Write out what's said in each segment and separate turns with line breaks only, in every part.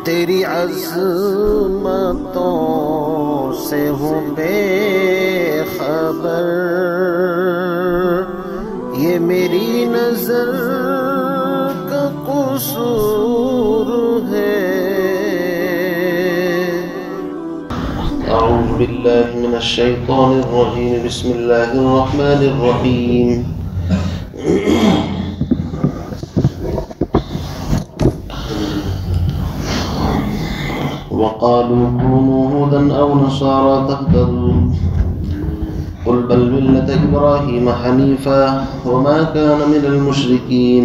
تیری عظمتوں سے ہوں بے خبر، یہ میری نظر کا قصور ہے۔ اعوذ باللہ من الشیطان الرجیم، بسم اللہ الرحمن الرحیم۔ وقالوا كونوا هودا أو نصارى تهتدوا قل بل ملة إبراهيم حنيفا وما كان من المشركين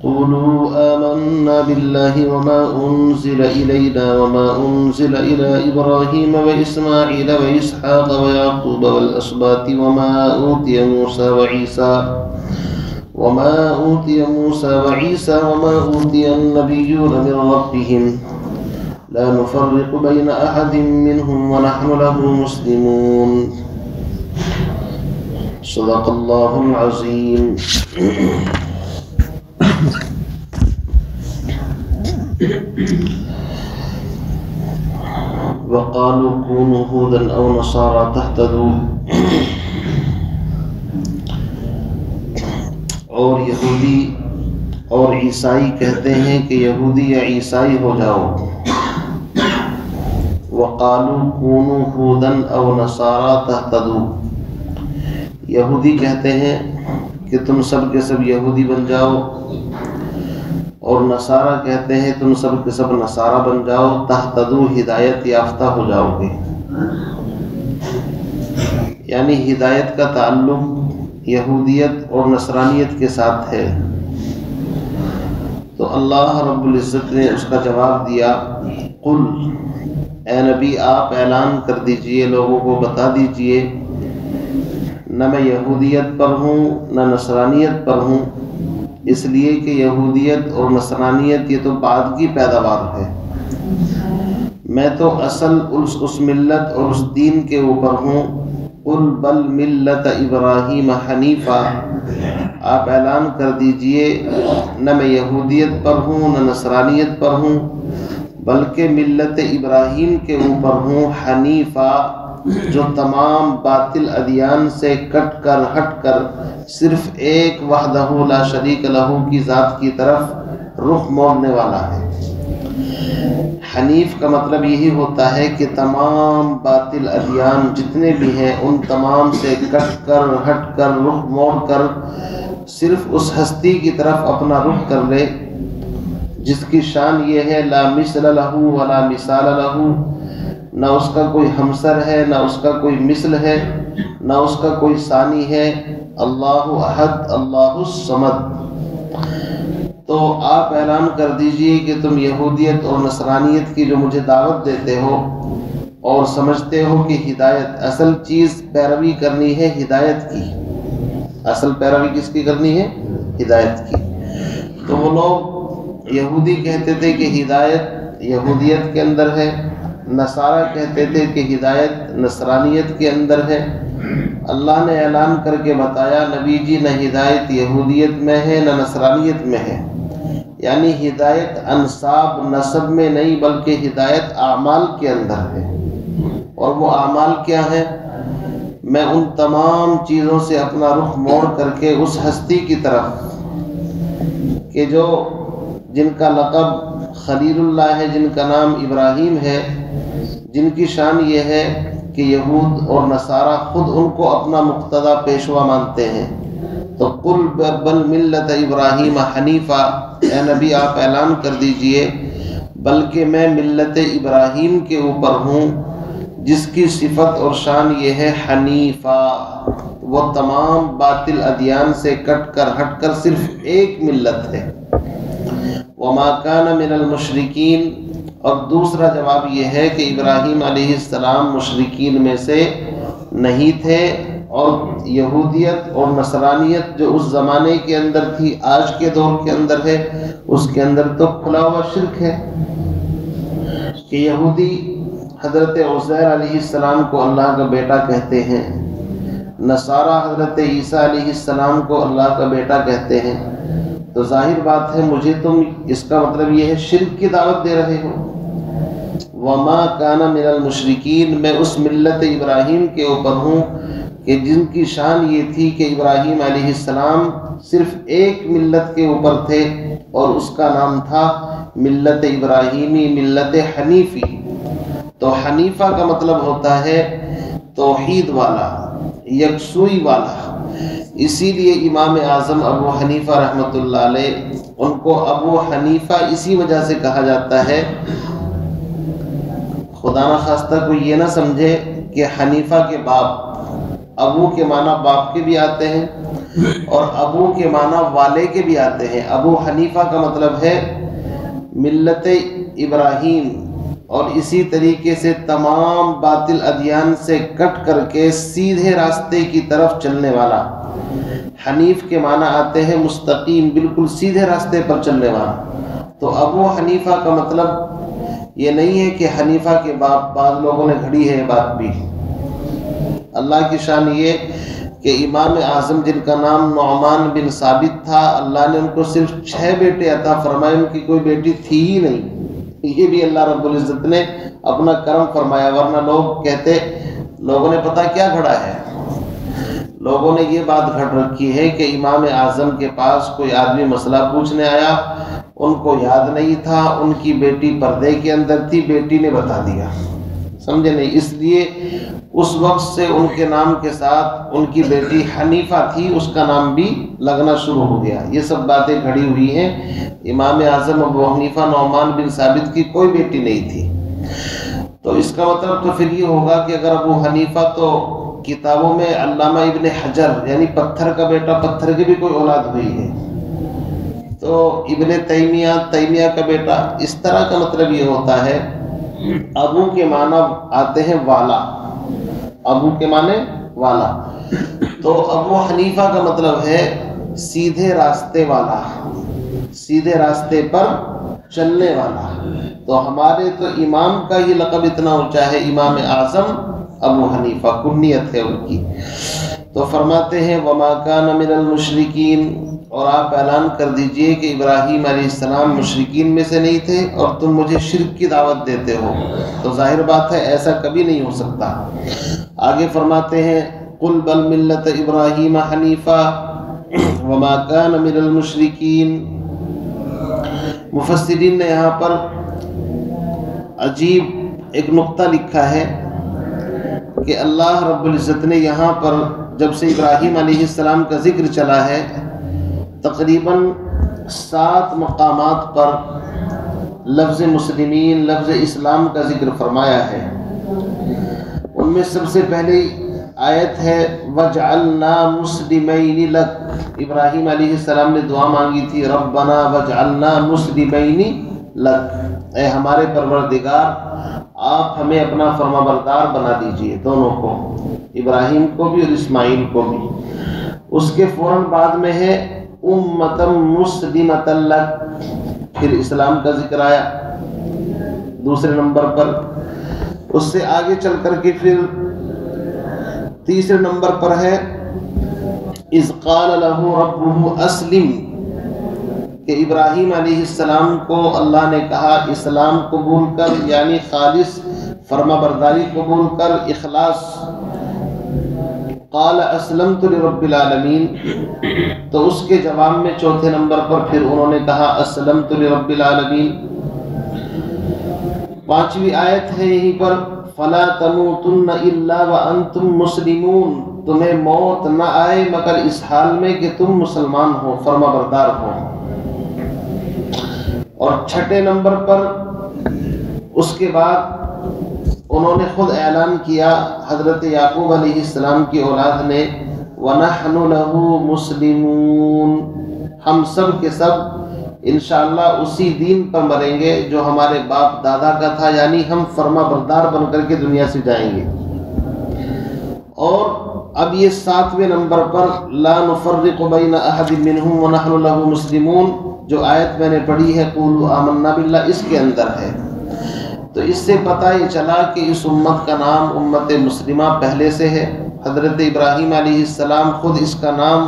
قولوا آمنا بالله وما أنزل إلينا وما أنزل إلى إبراهيم وإسماعيل وإسحاق ويعقوب والأسباط وما أوتي موسى وعيسى وما أوتي النبيون من ربهم لا نفرق بين أحد منهم ونحن له مسلمون۔ صدق الله العظيم۔ وقالوا كونوا هودا أو نصارى تهتدوا، اور یہودی اور عیسائی کہتے ہیں کہ یہودی یا عیسائی ہو جاؤ۔ وقالوا كونوا هودا أو نصارى تهتدوا، یہودی کہتے ہیں کہ تم سب کے سب یہودی بن جاؤ، اور نصارہ کہتے ہیں تم سب کے سب نصارہ بن جاؤ، تہتدوا ہدایت یافتہ ہو جاؤ گے۔ یعنی ہدایت کا تعلق یہودیت اور نصرانیت کے ساتھ ہے۔ تو اللہ رب العزت نے اس کا جواب دیا، قل، اے نبی آپ اعلان کر دیجئے، لوگوں کو بتا دیجئے، نہ میں یہودیت پر ہوں نہ نصرانیت پر ہوں، اس لیے کہ یہودیت اور نصرانیت یہ تو بعد کی پیداوار ہے، میں تو اصل اس ملت اور اس دین کے اوپر ہوں۔ قل بل ملت ابراہیم حنیفا، آپ اعلان کر دیجئے نہ میں یہودیت پر ہوں نہ نصرانیت پر ہوں، بلکہ ملت ابراہیم کے اوپر ہوں، حنیفا، جو تمام باطل ادیان سے کٹ کر ہٹ کر صرف ایک وحدہ لا شریک لہ کی ذات کی طرف رخ موڑنے والا ہے۔ حنیف کا مطلب یہی ہوتا ہے کہ تمام باطل ادیان جتنے بھی ہیں ان تمام سے کٹ کر ہٹ کر رخ موڑ کر صرف اس ہستی کی طرف اپنا رخ کر لے جس کی شان یہ ہے لا مثل لہ ولا مثال لہ، نہ اس کا کوئی ہمسر ہے نہ اس کا کوئی مثل ہے نہ اس کا کوئی ثانی ہے، اللہ احد اللہ الصمد۔ تو آپ اعلان کر دیجئے کہ تم یہودیت اور نصرانیت کی جو مجھے دعوت دیتے ہو اور سمجھتے ہو کہ ہدایت اصل چیز پیروی کرنی ہے ہدایت کی، اصل پیروی کس کی کرنی ہے؟ ہدایت کی۔ تو وہ لوگ یہودی کہتے تھے کہ ہدایت یہودیت کے اندر ہے، نصارہ کہتے تھے کہ ہدایت نصرانیت کے اندر ہے۔ اللہ نے اعلان کر کے بتایا، نبی جی نہ ہدایت یہودیت میں ہے نہ نصرانیت میں ہے، یعنی ہدایت انساب نسب میں نہیں بلکہ ہدایت اعمال کے اندر ہے۔ اور وہ اعمال کیا ہیں؟ میں ان تمام چیزوں سے اپنا رخ موڑ کر کے اس ہستی کی طرف کہ جو جن کا لقب خلیل اللہ ہے، جن کا نام ابراہیم ہے، جن کی شان یہ ہے کہ یہود اور نصارہ خود ان کو اپنا مقتدی پیشوا مانتے ہیں۔ تو قل بل ملت ابراہیم حنیفا، اے نبی آپ اعلان کر دیجئے بلکہ میں ملت ابراہیم کے اوپر ہوں جس کی صفت اور شان یہ ہے حنیفا، وہ تمام باطل ادیان سے کٹ کر ہٹ کر صرف ایک ملت ہے۔ وما کان من المشرکین، اور دوسرا جواب یہ ہے کہ ابراہیم علیہ السلام مشرکین میں سے نہیں تھے، اور یہودیت اور نصرانیت جو اس زمانے کے اندر تھی آج کے دور کے اندر ہے، اس کے اندر تو کھلا ہوا شرک ہے کہ یہودی حضرت عزیر علیہ السلام کو اللہ کا بیٹا کہتے ہیں، نصارہ حضرت عیسیٰ علیہ السلام کو اللہ کا بیٹا کہتے ہیں، تو ظاہر بات ہے مجھے تم اس کا مطلب یہ ہے شرک کی دعوت دے رہے ہو۔ وما کان من المشرکین، میں اس ملت ابراہیم کے اوپر ہوں کہ جن کی شان یہ تھی کہ ابراہیم علیہ السلام صرف ایک ملت کے اوپر تھے اور اس کا نام تھا ملت ابراہیمی، ملت حنیفی۔ تو حنیفہ کا مطلب ہوتا ہے توحید والا، یکسوئی والا۔ اسی لیے امام اعظم ابو حنیفہ رحمۃ اللہ علیہ، ان کو ابو حنیفہ اسی وجہ سے کہا جاتا ہے، خدا نخواستہ کوئی یہ نہ سمجھے کہ حنیفہ کے باپ، ابو کے معنی باپ کے بھی آتے ہیں اور ابو کے معنی والے کے بھی آتے ہیں۔ ابو حنیفہ کا مطلب ہے ملت ابراہیم، اور اسی طریقے سے تمام باطل ادیان سے کٹ کر کے سیدھے راستے کی طرف چلنے والا۔ حنیف کے معنی آتے ہیں مستقیم، بالکل سیدھے راستے پر چلنے والا۔ تو ابو حنیفہ کا مطلب یہ نہیں ہے کہ حنیفہ کے باپ، بعض لوگوں نے گھڑی ہے بات بھی۔ اللہ کی شان یہ کہ امام اعظم جن کا نام نعمان بن ثابت تھا، اللہ نے ان کو صرف 6 بیٹے عطا فرمائے، ان کی کوئی بیٹی تھی ہی نہیں۔ یہ بھی اللہ رب العزت نے اپنا کرم فرمایا، ورنہ لوگ کہتے لوگوں نے پتہ کیا گھڑا ہے، لوگوں نے یہ بات گھڑ رکھی ہے کہ امام اعظم کے پاس کوئی آدمی مسئلہ پوچھنے آیا، ان کو یاد نہیں تھا، ان کی بیٹی پردے کے اندر تھی، بیٹی نے بتا دیا، سمجھے نہیں؟ اس لیے اس وقت سے ان کے نام کے ساتھ ان کی بیٹی حنیفہ تھی، اس کا نام بھی لگنا شروع ہو گیا۔ یہ سب باتیں گھڑی ہوئی ہیں۔ امام اعظم ابو حنیفہ نعمان بن ثابت کی کوئی بیٹی نہیں تھی۔ تو اس کا مطلب تو پھر یہ ہوگا کہ اگر ابو حنیفہ، تو کتابوں میں علامہ ابن حجر یعنی پتھر کا بیٹا، پتھر کی بھی کوئی اولاد ہوئی ہے، تو ابن تیمیہ کا بیٹا، اس طرح کا مطلب یہ ہوتا ہے۔ ابو کے معنی آتے ہیں والا، ابو کے معنی والا، تو ابو حنیفہ کا مطلب ہے سیدھے راستے والا، سیدھے راستے پر چلنے والا۔ تو ہمارے تو امام کا ہی لقب اتنا اونچا ہے، امام اعظم ابو حنیفہ کنیت ہے ان کی۔ تو فرماتے ہیں وما کان من المشرکین، اور آپ اعلان کر دیجئے کہ ابراہیم علیہ السلام مشرکین میں سے نہیں تھے اور تم مجھے شرک کی دعوت دیتے ہو۔ تو ظاہر بات ہے ایسا کبھی نہیں ہو سکتا۔ آگے فرماتے ہیں قل بل ملت ابراہیم حنیفہ وما کان من المشرکین۔ مفسرین نے یہاں پر عجیب ایک نقطہ لکھا ہے کہ اللہ رب العزت نے یہاں پر جب سے ابراہیم علیہ السلام کا ذکر چلا ہے، تقریباً 7 مقامات پر لفظ مسلمین، لفظ اسلام کا ذکر فرمایا ہے۔ ان میں سب سے پہلی آیت ہے وَجْعَلْنَا مُسْلِمَيْنِ لَكَ۔ ابراہیم علیہ السلام نے دعا مانگی تھی ربنا وَجْعَلْنَا مُسْلِمَيْنِ لَكَ، اے ہمارے پروردگار آپ ہمیں اپنا فرما بردار بنا دیجئے، دونوں کو، ابراہیم کو بھی اور اسماعیل کو بھی۔ اس کے فوراً بعد میں ہے امۃ مسلمۃ لک، پھر اسلام کا ذکر آیا دوسرے نمبر پر۔ اس سے آگے چل کر کے پھر تیسرے نمبر پر ہے اذ قال لہ ربہ اسلم، کہ ابراہیم علیہ السلام کو اللہ نے کہا اسلام قبول کر، یعنی خالص فرما برداری قبول کر، اخلاص۔ قال اسلمت لرب العالمین، تو اس کے جواب میں چوتھے نمبر پر پھر انہوں نے کہا اسلمت لرب العالمین۔ 5ویں آیت ہے یہیں پر فلا تموتن الا وانتم مسلمون، تمہیں موت نہ آئے مگر اس حال میں کہ تم مسلمان ہو، فرما بردار ہو۔ اور 6 نمبر پر اس کے بعد انہوں نے خود اعلان کیا، حضرت یعقوب علیہ السلام کی اولاد نے وَنَحْنُ لَهُ مُسْلِمُونَ، ہم سب کے سب انشاءاللہ اسی دین پر مریں گے جو ہمارے باپ دادا کا تھا، یعنی ہم فرما بردار بن کر کے دنیا سے جائیں گے۔ اور اب یہ 7ویں نمبر پر لا نفرق بین احد منہم ونحن له مسلمون، جو آیت میں نے پڑھی ہے قولوا آمنا باللہ، اس کے اندر ہے۔ تو اس سے پتہ یہ چلا کہ اس امت کا نام امت مسلمہ پہلے سے ہے۔ حضرت ابراہیم علیہ السلام خود اس کا نام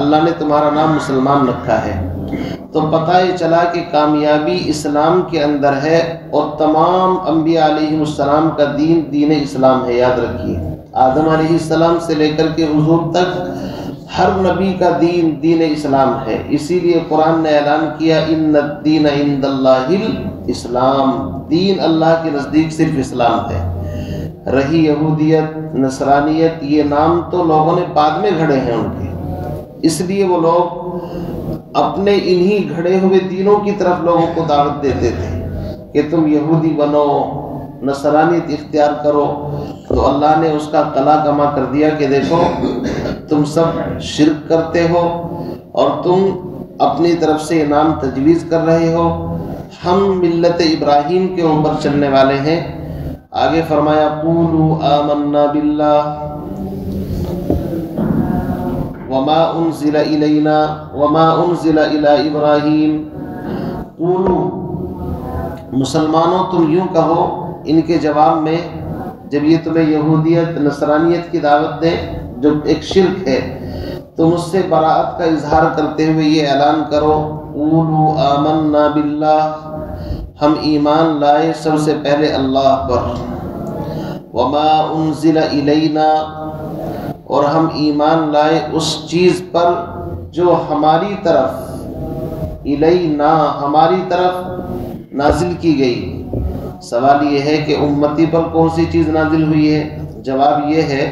اللہ نے تمہارا نام مسلمان رکھا ہے۔ تو پتہ یہ چلا کہ کامیابی اسلام کے اندر ہے، اور تمام انبیاء علیہ السلام کا دین دین اسلام ہے، یاد رکھیے۔ آدم علیہ السلام سے لے کر کے حضور تک ہر نبی کا دین دین اسلام ہے۔ اسی لیے قرآن نے اعلان کیا ان الدین عند اللہ الاسلام، دین اللہ کے نزدیک صرف اسلام ہے۔ رہی یہودیت، نصرانیت، یہ نام تو لوگوں نے بعد میں گھڑے ہیں ان کے، اس لیے وہ لوگ اپنے انہی گھڑے ہوئے دینوں کی طرف لوگوں کو دعوت دیتے تھے کہ تم یہودی بنو، نصرانیت اختیار کرو۔ تو اللہ نے اس کا قلع کما کر دیا کہ دیکھو تم سب شرک کرتے ہو اور تم اپنی طرف سے نام تجویز کر رہے ہو، ہم ملت ابراہیم کے اوپر چلنے والے ہیں۔ آگے فرمایا قولوا آمنا باللہ وما انزل الینا وما انزل الی ابراہیم۔ قولوا، مسلمانوں تم یوں کہو ان کے جواب میں، جب یہ تمہیں یہودیت نصرانیت کی دعوت دیں جو ایک شرک ہے، تم اس سے براءت کا اظہار کرتے ہوئے یہ اعلان کرو قولوا آمنا باللہ، ہم ایمان لائے سب سے پہلے اللہ پر، وما انزل الینا، اور ہم ایمان لائے اس چیز پر جو ہماری طرف، الینا ہماری طرف نازل کی گئی۔ سوال یہ ہے کہ امتی پر کون سی چیز نازل ہوئی ہے؟ جواب یہ ہے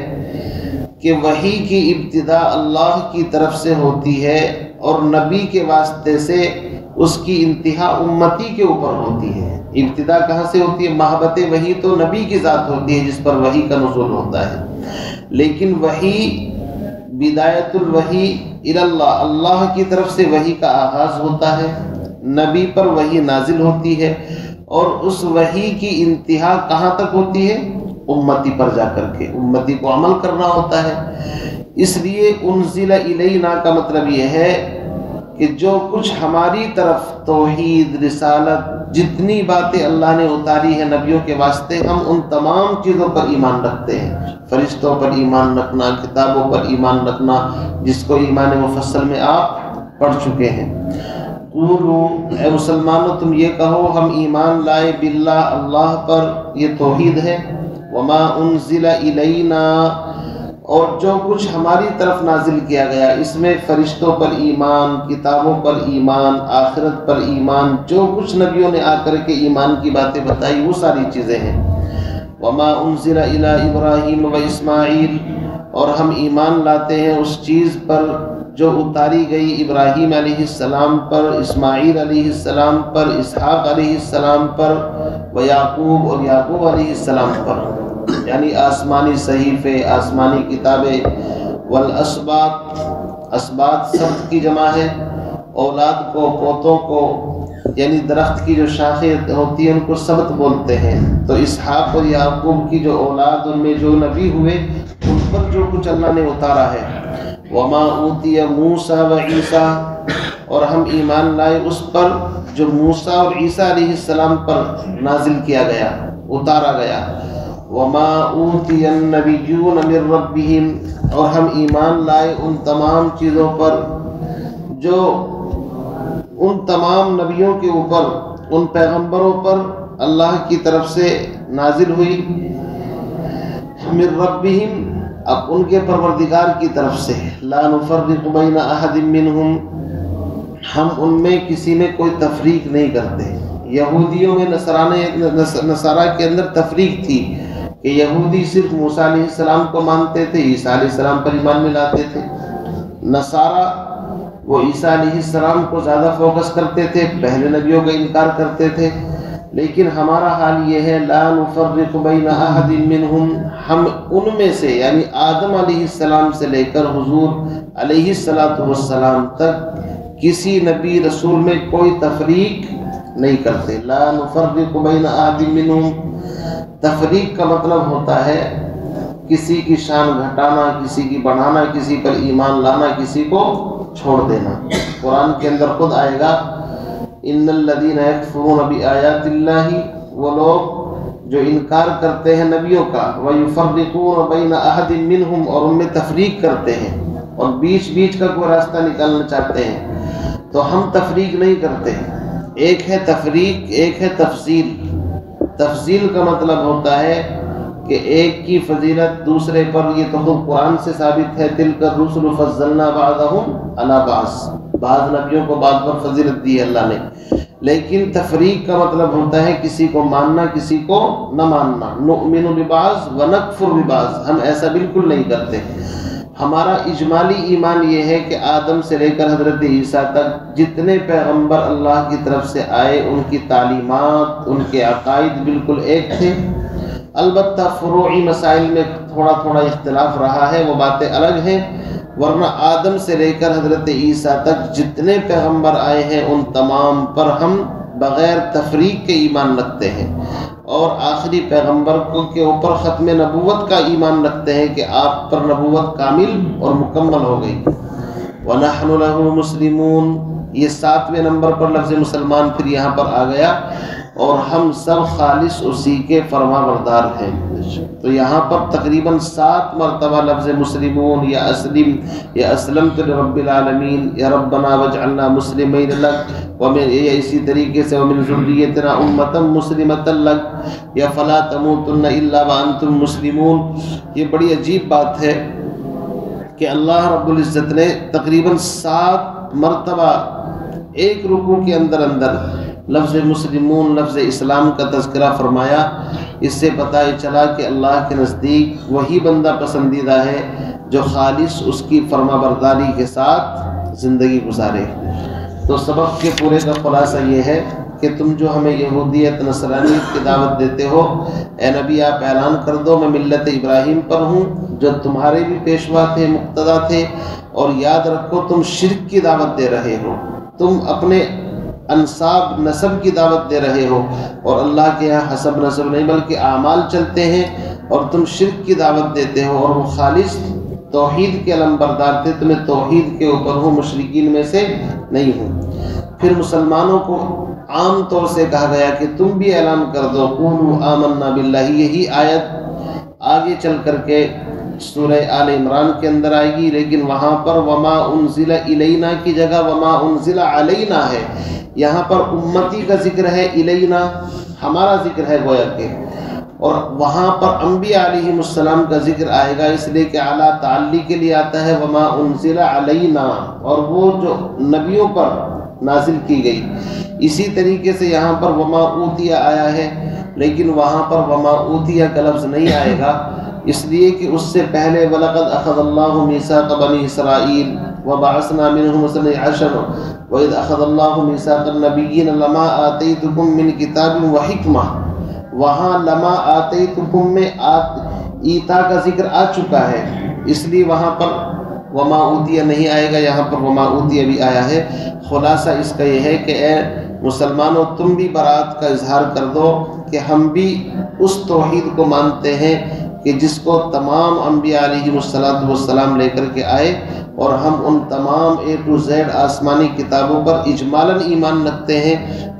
کہ وحی کی ابتدا اللہ کی طرف سے ہوتی ہے، اور نبی کے واسطے سے اس کی انتہا امتی کے اوپر ہوتی ہے۔ ابتدا کہاں سے ہوتی ہے؟ محبت وحی تو نبی کی ذات ہوتی ہے جس پر وحی کا نزول ہوتا ہے، لیکن وحی، بدایت الوحی الی اللہ، اللہ کی طرف سے وحی کا آغاز ہوتا ہے، نبی پر وحی نازل ہوتی ہے، اور اس وحی کی انتہا کہاں تک ہوتی ہے؟ امتی پر جا کر کے، امتی کو عمل کرنا ہوتا ہے۔ اس لیے انزل الینا کا مطلب یہ ہے کہ جو کچھ ہماری طرف توحید، رسالت، جتنی باتیں اللہ نے اتاری ہیں نبیوں کے واسطے، ہم ان تمام چیزوں پر ایمان رکھتے ہیں۔ فرشتوں پر ایمان رکھنا، کتابوں پر ایمان رکھنا، جس کو ایمان مفصل میں آپ پڑھ چکے ہیں۔ قولوا، اے مسلمانوں تم یہ کہو ہم ایمان لائے باللہ، اللہ پر، یہ توحید ہے، وما انزل الینا، اور جو کچھ ہماری طرف نازل کیا گیا، اس میں فرشتوں پر ایمان، کتابوں پر ایمان، آخرت پر ایمان، جو کچھ نبیوں نے آ کر کے ایمان کی باتیں بتائی وہ ساری چیزیں ہیں۔ وما انزل الی ابراہیم و اسماعیل، اور ہم ایمان لاتے ہیں اس چیز پر جو اتاری گئی ابراہیم علیہ السلام پر، اسماعیل علیہ السلام پر، اسحاق علیہ السلام پر، و یعقوب، اور یعقوب علیہ السلام پر، یعنی آسمانی صحیفے، آسمانی کتابیں، والاسباط، اسباط سبت کی جمع ہے، اولاد کو، پوتوں کو، یعنی درخت کی جو شاخیں ہوتی ہیں ان کو سبت بولتے ہیں۔ تو اسحاق اور یعقوب کی جو اولاد، ان میں جو نبی ہوئے، ان پر جو کچھ اللہ نے اتارا ہے۔ وما اوتی موسیٰ و عیسیٰ، اور ہم ایمان لائے اس پر جو موسیٰ اور عیسیٰ علیہ السلام پر نازل کیا گیا، اتارا گیا۔ وما اوتی النبیون من ربہم، اور ہم ایمان لائے ان تمام چیزوں پر جو ان تمام نبیوں کے اوپر، ان پیغمبروں پر اللہ کی طرف سے نازل ہوئی، من ربہم، اب ان کے پروردگار کی طرف سے، لا نفرق بین احد منہم، ہم ان میں کسی میں کوئی تفریق نہیں کرتے۔ یہودیوں میں نصارہ کے اندر تفریق تھی کہ یہودی صرف موسیٰ علیہ السلام کو مانتے تھے، عیسیٰ علیہ السلام پر ایمان میں لاتے تھے، نصارہ وہ عیسیٰ علیہ السلام کو زیادہ فوکس کرتے تھے، پہلے نبیوں کا انکار کرتے تھے۔ لیکن ہمارا حال یہ ہے لا نفرق بین احد منہم، ہم ان میں سے یعنی آدم علیہ السلام سے لے کر حضور علیہ السلام تک کسی نبی رسول میں کوئی تفریق نہیں کرتے۔ لا نفرق بین احد منہم، تفریق کا مطلب ہوتا ہے کسی کی شان گھٹانا، کسی کی بڑھانا، کسی پر ایمان لانا، کسی کو چھوڑ دینا۔ قرآن کے اندر خود آئے گا ان الذین یکفرون بآیات اللہ، وہ لوگ جو انکار کرتے ہیں نبیوں کا، وَيُفَرِّقُونَ بَيْنَ أَحَدٍ مِّنْهُمْ، اور ان میں تفریق کرتے ہیں اور بیچ بیچ کا کوئی راستہ نکالنا چاہتے ہیں، تو ہم تفریق نہیں کرتے۔ ایک ہے تفریق، ایک ہے تفضیل۔ تفضیل کا مطلب ہوتا ہے کہ ایک کی فضیلت دوسرے پر، یہ تو خود قرآن سے ثابت ہے، تِلْكَ الرُّسُلُ فَضَّلْنَا بَعْضَهُمْ عَلَىٰ بَعْضٍ، بعض نبیوں کو بعض پر فضیلت دی ہے اللہ نے۔ لیکن تفریق کا مطلب ہوتا ہے کسی کو ماننا کسی کو نہ ماننا۔ نؤمن ببعض ونکفر ببعض، ہم ایسا بالکل نہیں کرتے۔ ہمارا اجمالی ایمان یہ ہے کہ آدم سے لے کر حضرت عیسیٰ تک جتنے پیغمبر اللہ کی طرف سے آئے، ان کی تعلیمات، ان کے عقائد بالکل ایک تھے۔ البتہ فروعی مسائل میں تھوڑا تھوڑا اختلاف رہا ہے، وہ باتیں الگ ہیں، ورنہ آدم سے لے کر حضرت عیسیٰ تک جتنے پیغمبر آئے ہیں ان تمام پر ہم بغیر تفریق کے ایمان رکھتے ہیں، اور آخری پیغمبر کے اوپر ختم نبوت کا ایمان رکھتے ہیں کہ آپ پر نبوت کامل اور مکمل ہو گئی۔ وَنَحْنُ لَهُ مُسْلِمُونَ، یہ 7ویں نمبر پر لفظ مسلمان پھر یہاں پر آ گیا، اور ہم سب خالص اسی کے فرما بردار ہیں۔ تو یہاں پر تقریباً 7 مرتبہ لفظ مسلمون یا اسلم یا اسلمت لرب العالمین یا ربنا وجعلنا مسلمین لک، یا اسی طریقے سے ومن ذریتنا امتا مسلمتا لک، یا فلا تموتن الا وانتم مسلمون۔ یہ بڑی عجیب بات ہے کہ اللہ رب العزت نے تقریباً 7 مرتبہ ایک رکوع کے اندر لفظ مسلمون، لفظ اسلام کا تذکرہ فرمایا۔ اس سے پتہ چلا کہ اللہ کے نزدیک وہی بندہ پسندیدہ ہے جو خالص اس کی فرما برداری کے ساتھ زندگی گزارے۔ تو سبق کے پورے کا خلاصہ یہ ہے کہ تم جو ہمیں یہودیت نصرانیت کی دعوت دیتے ہو، اے نبی آپ اعلان کر دو میں ملت ابراہیم پر ہوں جو تمہارے بھی پیشوا تھے، مقتدا تھے، اور یاد رکھو تم شرک کی دعوت دے رہے ہو، تم اپنے انصاب نسب کی دعوت دے رہے ہو، اور اللہ کے یہاں حسب نسب نہیں بلکہ اعمال چلتے ہیں، اور تم شرک کی دعوت دیتے ہو، اور وہ خالص توحید کے علمبردار تھے، تمہیں توحید کے اوپر ہوں، مشرکین میں سے نہیں ہوں۔ پھر مسلمانوں کو عام طور سے کہا گیا کہ تم بھی اعلان کر دو، قولوا آمنا باللہ۔ یہی آیت آگے چل کر کے سورہ آل عمران کے اندر آئے گی، لیکن وہاں پر وما انزل الینا کی جگہ وما انزل علینا ہے۔ یہاں پر امتی کا ذکر ہے، الینا ہمارا ذکر ہے گویا کہ، اور وہاں پر انبیاء علیہم السلام کا ذکر آئے گا، اس لیے کہ اعلیٰ تعلی کے لیے آتا ہے وما انزل علینا، اور وہ جو نبیوں پر نازل کی گئی۔ اسی طریقے سے یہاں پر وما اوتیہ آیا ہے، لیکن وہاں پر وما اوتیہ کا لفظ نہیں آئے گا، اس لیے کہ اس سے پہلے وَلَقَدْ أَخَذَ اللَّهُ مِيثَاقَ بَنِي إِسْرَائِيلَ وَبَعَثْنَا مِنْهُمُ اثْنَيْ عَشَرَ وَإِذْ أَخَذَ اللَّهُ مِيثَاقَ النَّبِيِّينَ لَمَا آتَيْتُكُم مِّن كِتَابٍ وَحِكْمَةٍ، وہاں لما آتیتکم میں ایتا کا ذکر آ چکا ہے، اس لیے وہاں پر وما اوتیہ نہیں آئے گا، یہاں پر وما اوتیہ بھی آیا ہے۔ خلاصہ اس کا یہ ہے کہ اے مسلمانوں تم بھی برات کا اظہار کر دو کہ ہم بھی اس توحید کو مانتے ہیں کہ جس کو تمام انبیاء علیہ السلام لے کر کے آئے، اور ہم ان تمام A to Z آسمانی کتابوں پر اجمالاً ایمان رکھتے ہیں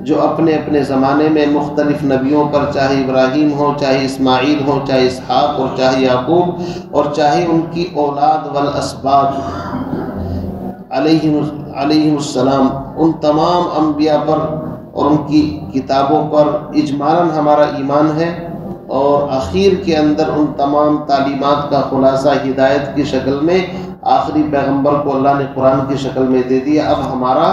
جو اپنے اپنے زمانے میں مختلف نبیوں پر، چاہے ابراہیم ہو، چاہے اسماعیل ہو، چاہے اسحاق اور چاہے یعقوب، اور چاہے ان کی اولاد والاسباط علیہم السلام، ان تمام انبیاء پر اور ان کی کتابوں پر اجمالاً ہمارا ایمان ہے، اور اخیر کے اندر ان تمام تعلیمات کا خلاصہ ہدایت کی شکل میں آخری پیغمبر کو اللہ نے قرآن کی شکل میں دے دیا۔ اب ہمارا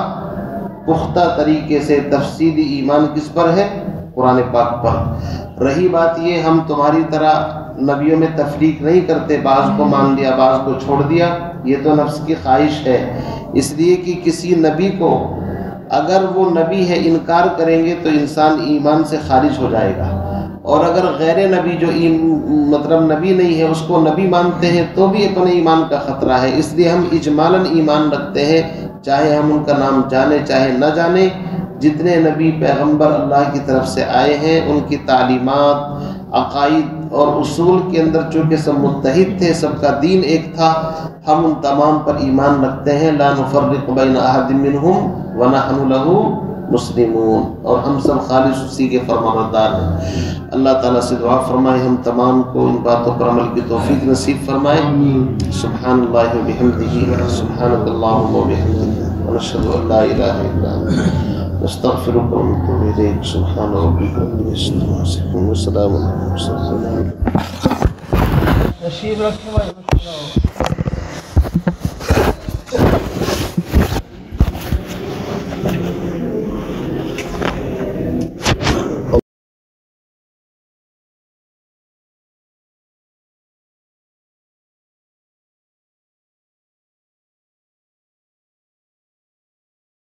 پختہ طریقے سے تفصیلی ایمان کس پر ہے؟ قرآن پاک پر۔ رہی بات یہ ہم تمہاری طرح نبیوں میں تفریق نہیں کرتے، بعض کو مان لیا بعض کو چھوڑ دیا، یہ تو نفس کی خواہش ہے، اس لیے کہ کسی نبی کو اگر وہ نبی ہے انکار کریں گے تو انسان ایمان سے خارج ہو جائے گا، اور اگر غیر نبی جو مطلب نبی نہیں ہے اس کو نبی مانتے ہیں تو بھی اپنے ایمان کا خطرہ ہے۔ اس لیے ہم اجمالاً ایمان رکھتے ہیں، چاہے ہم ان کا نام جانیں چاہے نہ جانیں، جتنے نبی پیغمبر اللہ کی طرف سے آئے ہیں ان کی تعلیمات، عقائد اور اصول کے اندر چونکہ سب متحد تھے، سب کا دین ایک تھا، ہم ان تمام پر ایمان رکھتے ہیں۔ لا نفرق بین احد منہم ونحن له مسلمون، اور ہم سب خالص اسی کے فرمانبردار ہیں۔ اللہ تعالیٰ سے دعا فرمائے ہم تمام کو ان باتوں پر عمل کی توفیق نصیب فرمائے۔ سبحان اللہ و بحمدہ، سبحانک اللہم و بحمدک، ونشہد ان لا الہ الا انت، نستغفرک و نتوب الیک۔ سبحان ربک رب العزۃ عما یصفون، وسلام علی المرسلین۔
تشریف رکھیں بھائی۔